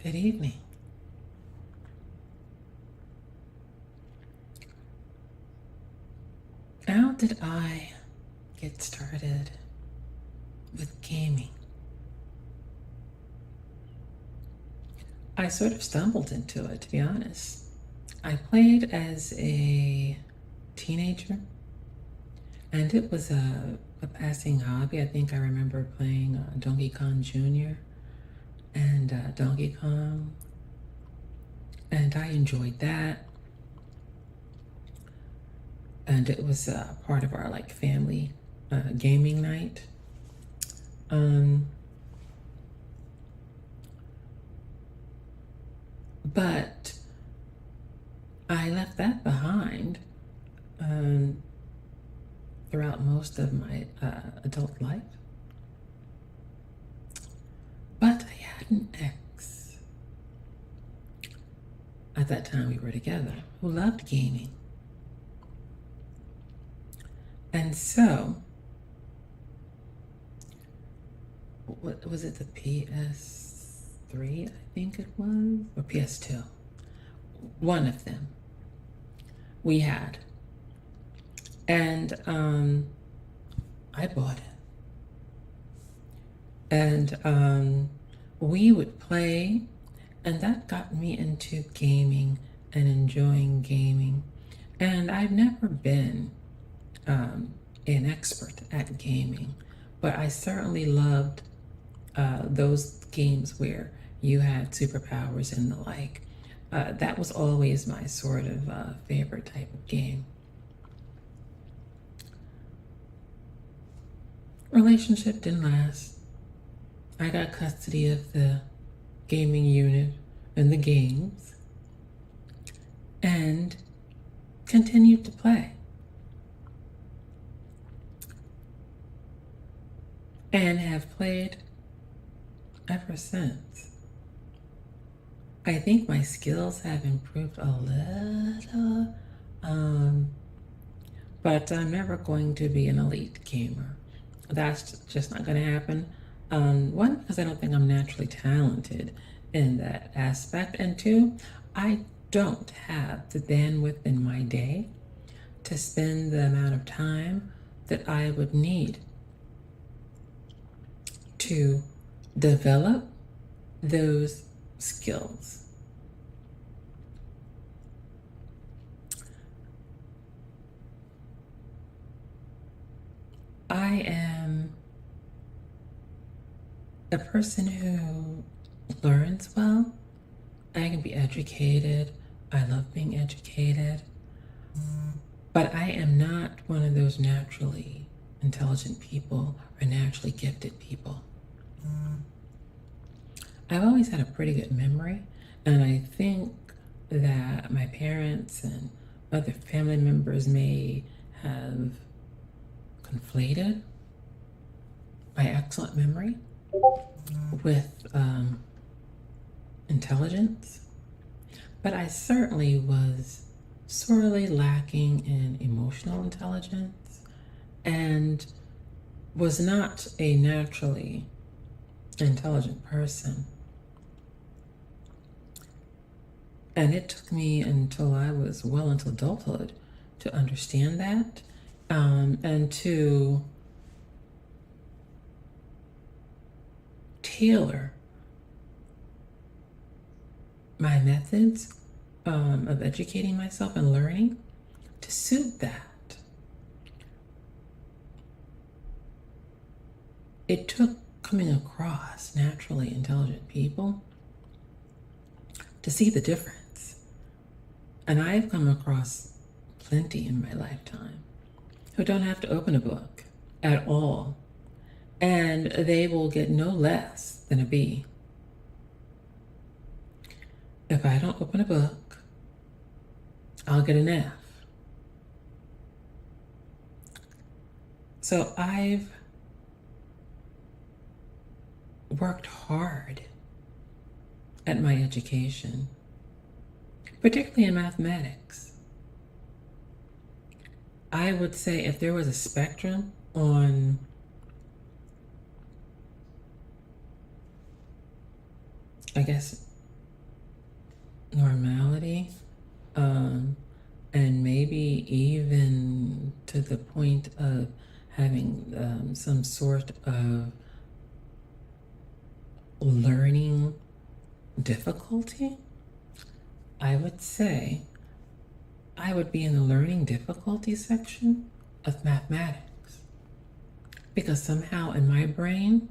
Good evening. How did I get started with gaming? I sort of stumbled into it, to be honest. I played as a teenager, and it was a passing hobby. I think I remember playing Donkey Kong Jr. and Donkey Kong, and I enjoyed that. And it was part of our like family gaming night. But I left that behind throughout most of my adult life. But I had an ex at that time we were together who loved gaming. And so, what was it, the PS3, I think it was, or PS2? One of them we had. And I bought it. And we would play, and that got me into gaming and enjoying gaming. And I've never been an expert at gaming, but I certainly loved those games where you had superpowers and the like. That was always my sort of favorite type of game. Relationship didn't last. I got custody of the gaming unit and the games and continued to play. And have played ever since. I think my skills have improved a little, but I'm never going to be an elite gamer. That's just not going to happen. One, because I don't think I'm naturally talented in that aspect, and two, I don't have the bandwidth in my day to spend the amount of time that I would need to develop those skills. I am a person who learns well. I can be educated. I love being educated. But I am not one of those naturally intelligent people or naturally gifted people. I've always had a pretty good memory, and I think that my parents and other family members may have conflated my excellent memory with intelligence, but I certainly was sorely lacking in emotional intelligence and was not a naturally intelligent person. And it took me until I was well into adulthood to understand that and to tailor my methods of educating myself and learning to suit that. It took coming across naturally intelligent people to see the difference. And I've come across plenty in my lifetime who don't have to open a book at all, and they will get no less than a B. If I don't open a book, I'll get an F. So I've worked hard at my education, particularly in mathematics. I would say if there was a spectrum on I guess normality, and maybe even to the point of having some sort of learning difficulty, I would say I would be in the learning difficulty section of mathematics, because somehow in my brain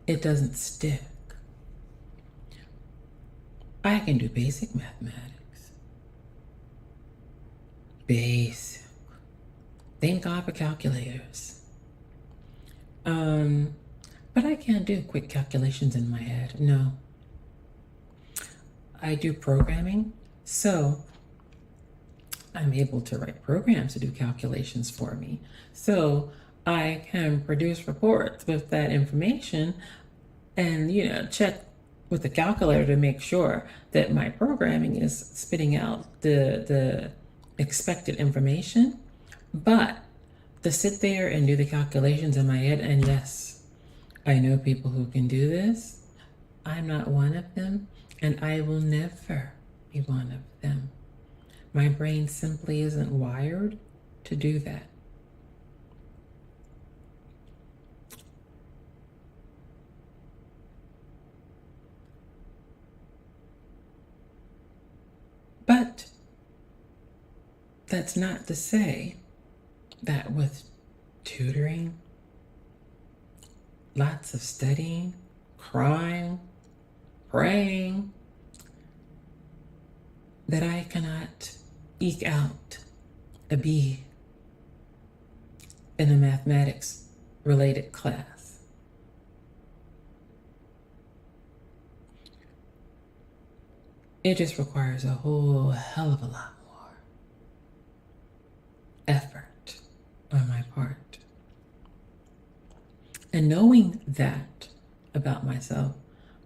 it doesn't stick. I can do basic mathematics. Basic. Thank God for calculators. But I can't do quick calculations in my head. No. I do programming, so I'm able to write programs to do calculations for me. So I can produce reports with that information and, check with the calculator to make sure that my programming is spitting out the expected information. But to sit there and do the calculations in my head, and yes, I know people who can do this. I'm not one of them, and I will never be one of them. My brain simply isn't wired to do that. But that's not to say that with tutoring, lots of studying, crying, praying, that I cannot eke out a B in a mathematics related class. It just requires a whole hell of a lot more effort on my part. And knowing that about myself,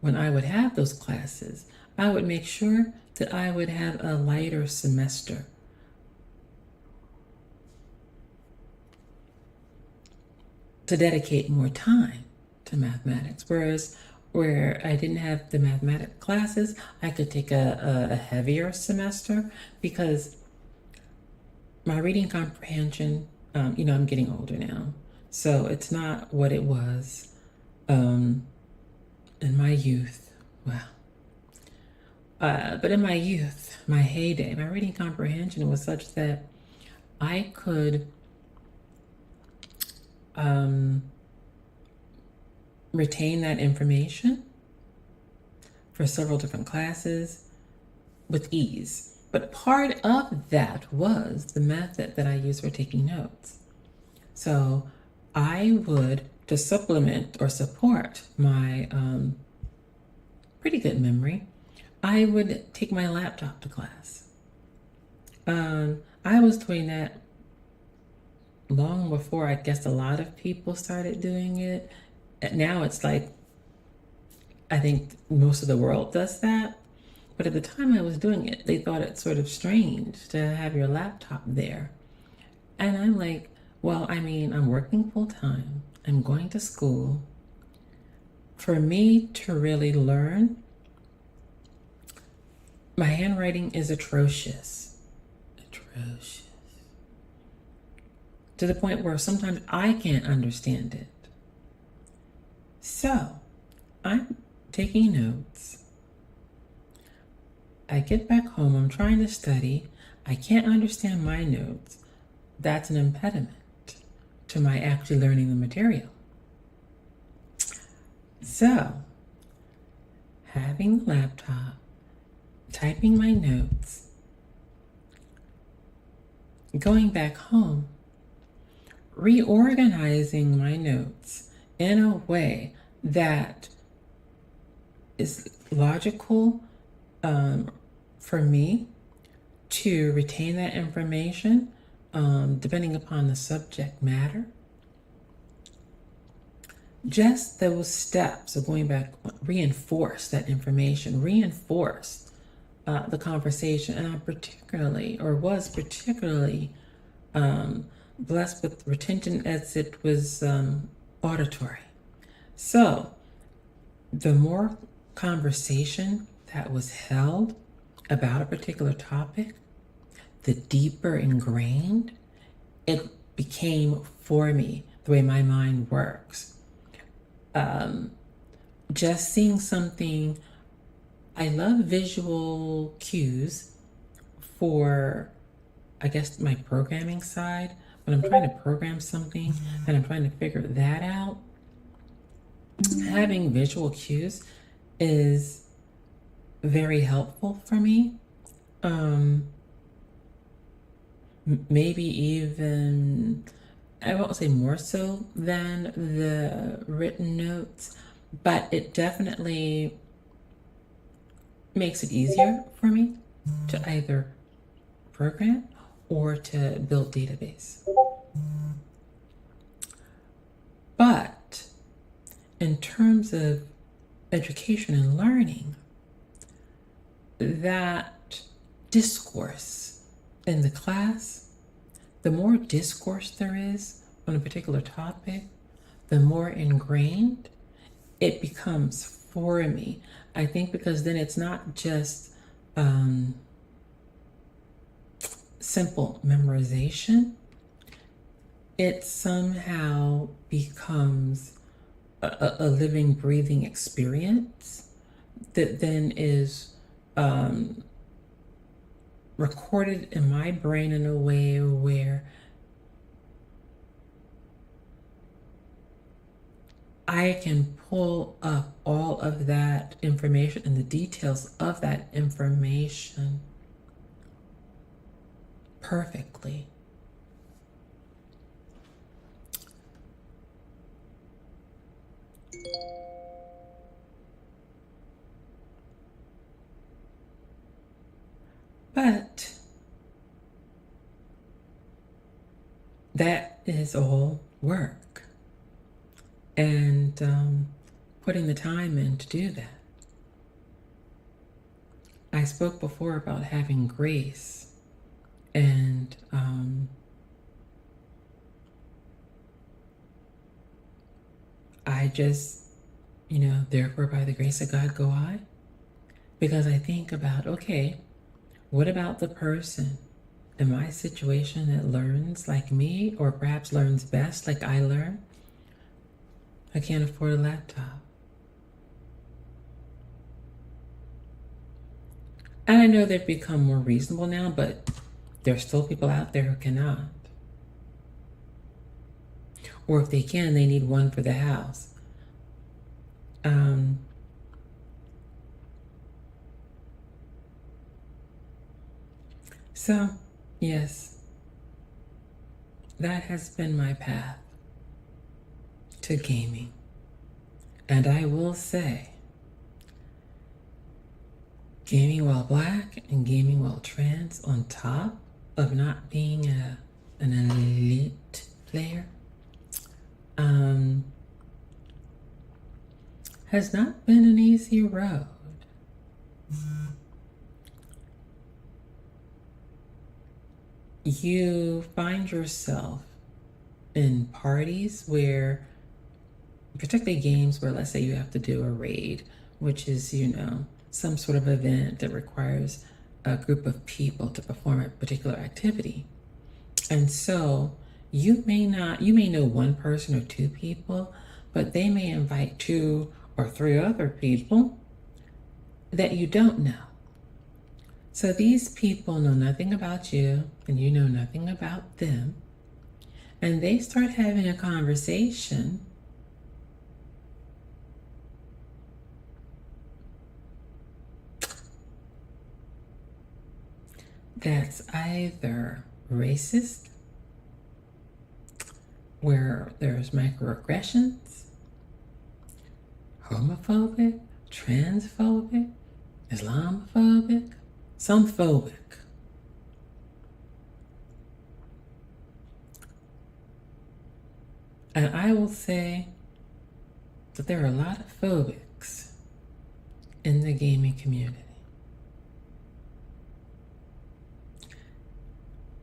when I would have those classes, I would make sure that I would have a lighter semester. To dedicate more time to mathematics. Whereas where I didn't have the mathematics classes, I could take a heavier semester, because my reading comprehension, I'm getting older now, so it's not what it was in my youth. Wow. But in my youth, my heyday, my reading comprehension was such that I could retain that information for several different classes with ease. But part of that was the method that I used for taking notes. So I would, to supplement or support my pretty good memory, I would take my laptop to class. I was doing that long before I guess a lot of people started doing it. Now it's like, I think most of the world does that. But at the time I was doing it, they thought it sort of strange to have your laptop there. And I'm like, well, I'm working full time. I'm going to school. For me to really learn, my handwriting is atrocious. Atrocious. To the point where sometimes I can't understand it. So, I'm taking notes. I get back home, I'm trying to study. I can't understand my notes. That's an impediment to my actually learning the material. So, having the laptop, typing my notes, going back home, reorganizing my notes in a way that is logical for me to retain that information, depending upon the subject matter. Just those steps of going back reinforce that information, reinforce the conversation. And I was particularly blessed with retention, as it was auditory. So the more conversation that was held about a particular topic, the deeper ingrained it became for me, the way my mind works. Just seeing something, I love visual cues for, I guess, my programming side. When I'm trying to program something and I'm trying to figure that out, having visual cues is very helpful for me. Maybe even, I won't say more so than the written notes, but it definitely makes it easier for me to either program or to build database. But in terms of education and learning, that discourse in the class, the more discourse there is on a particular topic, the more ingrained it becomes for me. I think because then it's not just simple memorization, it somehow becomes a living, breathing experience that then is recorded in my brain in a way where I can pull up all of that information and the details of that information perfectly. But that is all work, and putting the time in to do that. I spoke before about having grace, and I just, therefore by the grace of God go I, because I think about, okay, what about the person in my situation that learns like me, or perhaps learns best like I learn? I can't afford a laptop. And I know they've become more reasonable now, but there's still people out there who cannot. Or if they can, they need one for the house. So, yes, that has been my path to gaming. And I will say, gaming while black and gaming while trans, on top of not being an elite player, has not been an easy road. You find yourself in parties where, particularly games where, let's say you have to do a raid, which is, some sort of event that requires a group of people to perform a particular activity. And so you may know one person or two people, but they may invite 2 or 3 other people that you don't know. So these people know nothing about you, and you know nothing about them. And they start having a conversation that's either racist, where there's microaggressions, homophobic, transphobic, Islamophobic, some phobic. And I will say that there are a lot of phobics in the gaming community.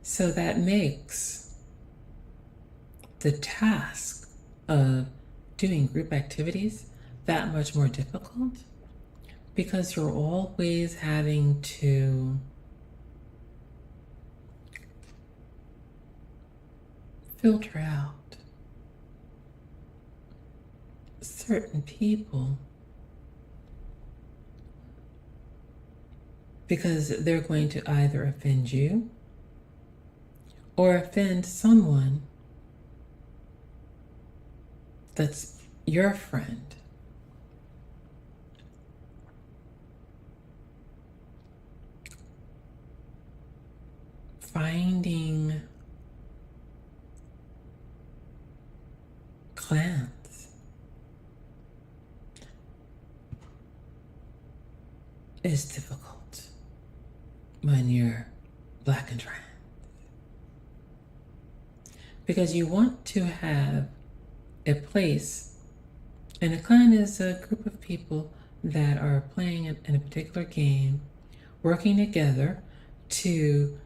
So that makes the task of doing group activities that much more difficult, because you're always having to filter out certain people because they're going to either offend you or offend someone that's your friend. Finding clans is difficult when you're Black and trans, because you want to have a place, and a clan is a group of people that are playing in a particular game, working together to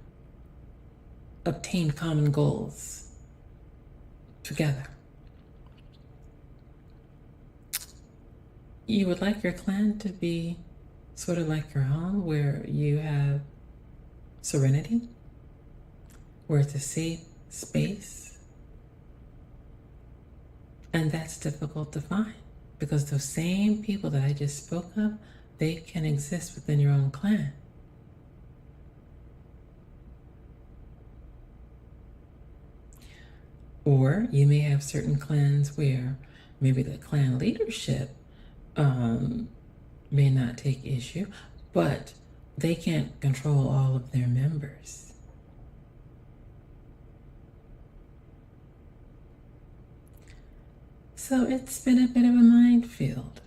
obtain common goals together. You would like your clan to be sort of like your home, where you have serenity, where it's a safe space. And that's difficult to find because those same people that I just spoke of, they can exist within your own clan. Or you may have certain clans where maybe the clan leadership may not take issue, but they can't control all of their members. So it's been a bit of a minefield.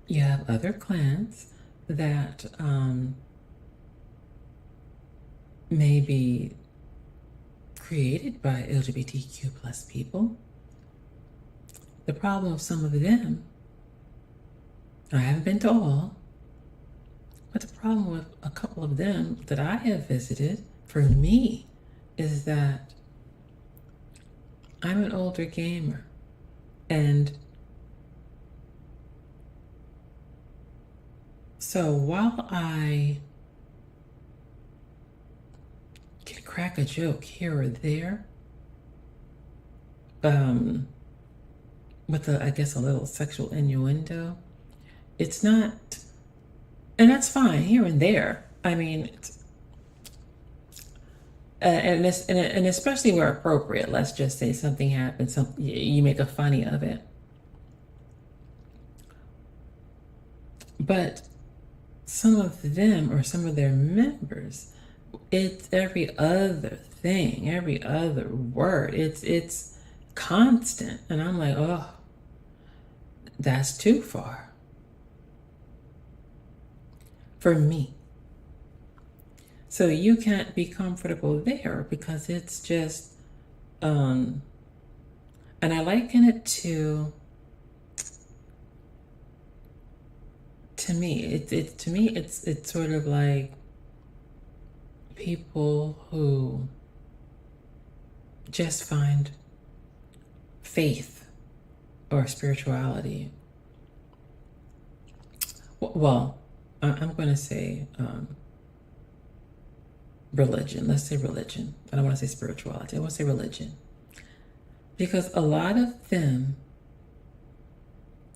You have other clans that may be created by LGBTQ plus people. The problem of some of them, I haven't been to all, but the problem with a couple of them that I have visited, for me, is that I'm an older gamer, and so while I can crack a joke here or there, with I guess a little sexual innuendo, it's not, and that's fine here and there. I mean, and especially where appropriate. Let's just say something happens, you make a funny of it. But some of them or some of their members, it's every other thing, every other word. It's constant, and I'm like, oh, that's too far for me. So you can't be comfortable there because it's just, and I liken it to me. It's sort of like people who just find faith or spirituality. Well, I'm going to say religion. Let's say religion. I don't want to say spirituality. I want to say religion. Because a lot of them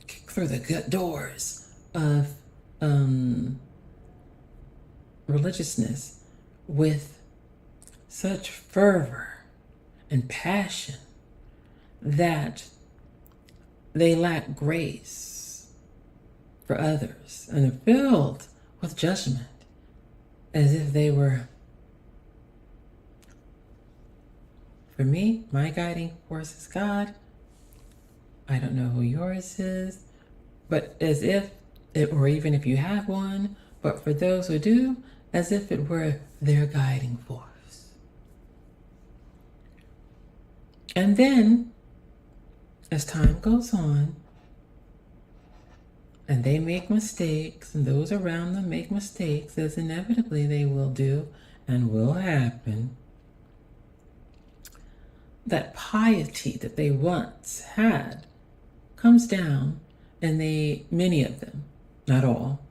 kick through the good doors of religiousness with such fervor and passion that they lack grace for others and are filled with judgment as if they were. For me, my guiding force is God. I don't know who yours is, but as if it, or even if you have one, but for those who do, as if it were their guiding force. And then, as time goes on, and they make mistakes, and those around them make mistakes, as inevitably they will do and will happen, that piety that they once had comes down and many of them, not all,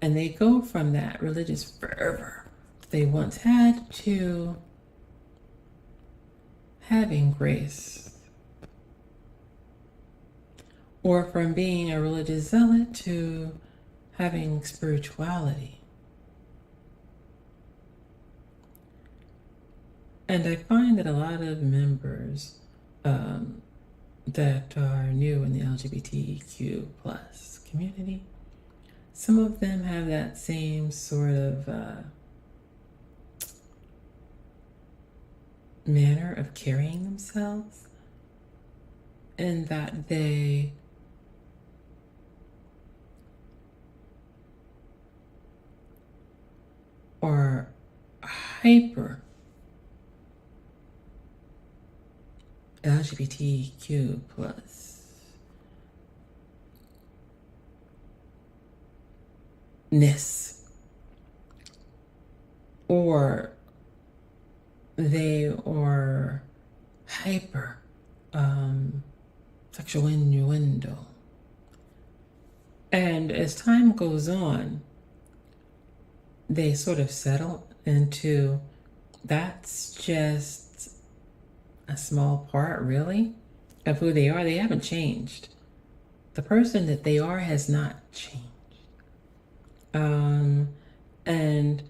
and they go from that religious fervor they once had to having grace, or from being a religious zealot to having spirituality. And I find that a lot of members that are new in the LGBTQ plus community, some of them have that same sort of manner of carrying themselves, in that they are hyper LGBTQ plus ness, or they are hyper sexual innuendo. And as time goes on, they sort of settle into that's just a small part, really, of who they are. They haven't changed. The person that they are has not changed. And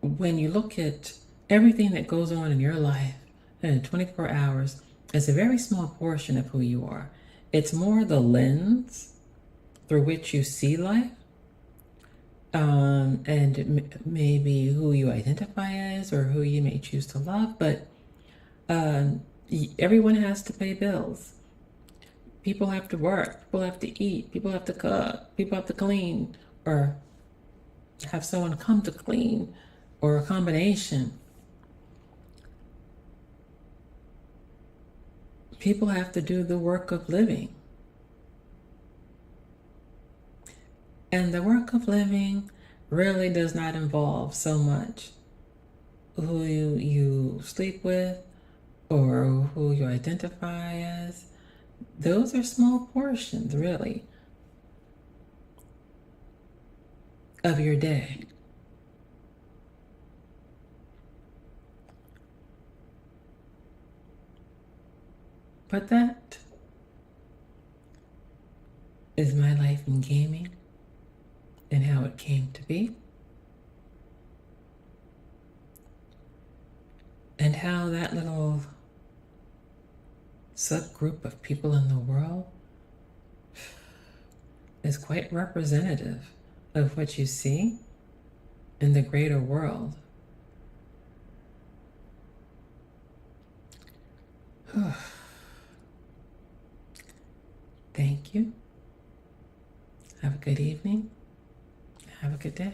when you look at everything that goes on in your life in 24 hours, it's a very small portion of who you are. It's more the lens through which you see life, and maybe who you identify as or who you may choose to love. But everyone has to pay bills. People have to work. People have to eat. People have to cook. People have to clean, or have someone come to clean, or a combination. People have to do the work of living. And the work of living really does not involve so much who you sleep with or who you identify as. Those are small portions, really, of your day. But that is my life in gaming and how it came to be, and how that little subgroup of people in the world is quite representative of what you see in the greater world. Thank you. Have a good evening. Have a good day.